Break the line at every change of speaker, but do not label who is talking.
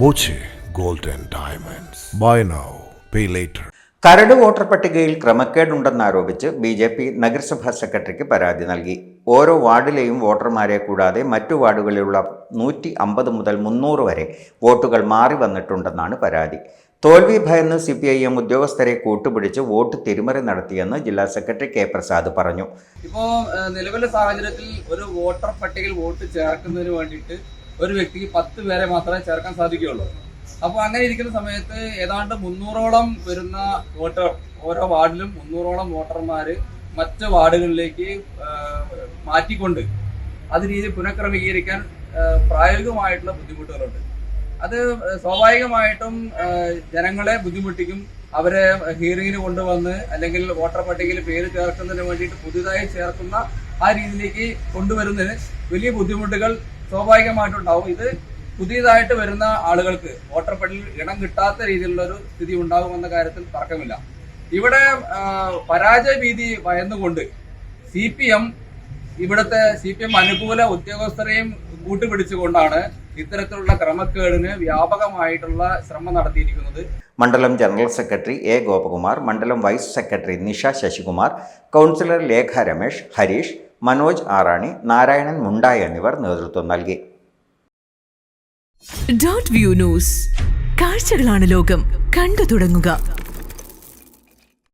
Boche gold and diamonds. Buy now pay later.
കരട് voter പട്ടികയിൽ ക്രമക്കേടുണ്ടെന്നാരോപിച്ച് BJP നഗരസഭാ സെക്രട്ടറിക്ക് പരാതി നൽകി. ഓരോ വാർഡിലെയും വോട്ടർമാരെ കൂടാതെ മറ്റു വാർഡുകളിലുള്ള 150 മുതൽ 300 വരെ വോട്ടുകൾ മാറി വന്നിട്ടുണ്ടെന്നാണ് പരാതി. തോൽവി ഭയന്ന് CPIM ഉദ്യോഗസ്ഥരെ കൂട്ടുപിടിച്ച് വോട്ട് തിരിമറി നടത്തിയെന്ന് ജില്ലാ സെക്രട്ടറി K. പ്രസാദ് പറഞ്ഞു.
ഇപ്പോൾ നിലവിലെ സാഹചര്യത്തിൽ ഒരു വോട്ടർ പട്ടികയിൽ വോട്ട് ചേർക്കുന്നതിന് വേണ്ടിയിട്ട് ഒരു വ്യക്തിക്ക് 10 പേരെ മാത്രമേ ചേർക്കാൻ സാധിക്കുകയുള്ളൂ. അപ്പോൾ അങ്ങനെ ഇരിക്കുന്ന സമയത്ത് ഏതാണ്ട് 300ഓളം വരുന്ന വോട്ടർ, ഓരോ വാർഡിലും 300ഓളം വോട്ടർമാർ മറ്റ് വാർഡുകളിലേക്ക് മാറ്റിക്കൊണ്ട് അത് രീതി പുനഃക്രമീകരിക്കാൻ പ്രായോഗികമായിട്ടുള്ള ബുദ്ധിമുട്ടുകളുണ്ട്. അത് സ്വാഭാവികമായിട്ടും ജനങ്ങളെ ബുദ്ധിമുട്ടിക്കും. അവരെ ഹിയറിങ്ങിന് കൊണ്ടുവന്ന് അല്ലെങ്കിൽ വോട്ടർ പട്ടികയിൽ പേര് ചേർക്കുന്നതിന് വേണ്ടിയിട്ട് പുതുതായി ചേർക്കുന്ന ആ രീതിയിലേക്ക് കൊണ്ടുവരുന്നതിന് വലിയ ബുദ്ധിമുട്ടുകൾ സ്വാഭാവികമായിട്ടുണ്ടാവും. ഇത് പുതിയതായിട്ട് വരുന്ന ആളുകൾക്ക് വോട്ടർ പട്ടികയിൽ ഇടം കിട്ടാത്ത രീതിയിലുള്ള ഒരു സ്ഥിതി ഉണ്ടാകുമെന്ന കാര്യത്തിൽ തർക്കമില്ല. ഇവിടെ പരാജയ ഭീതി ഭയന്നുകൊണ്ട് ഇവിടുത്തെ CPM അനുകൂല ഉദ്യോഗസ്ഥരെയും കൂട്ടുപിടിച്ചുകൊണ്ടാണ് ഇത്തരത്തിലുള്ള ക്രമക്കേടിന് വ്യാപകമായിട്ടുള്ള ശ്രമം നടത്തിയിരിക്കുന്നത്.
മണ്ഡലം ജനറൽ സെക്രട്ടറി A. ഗോപകുമാർ, മണ്ഡലം vice secretary Nisha Sasikumar, councillor Lekha Ramesh, Harish, Manoj Arani, Narayanan Mundayi എന്നിവർ നേതൃത്വം നൽകി.
Dot view news. കാഴ്ചകളാണ് ലോകം. കണ്ടു തുടങ്ങുക.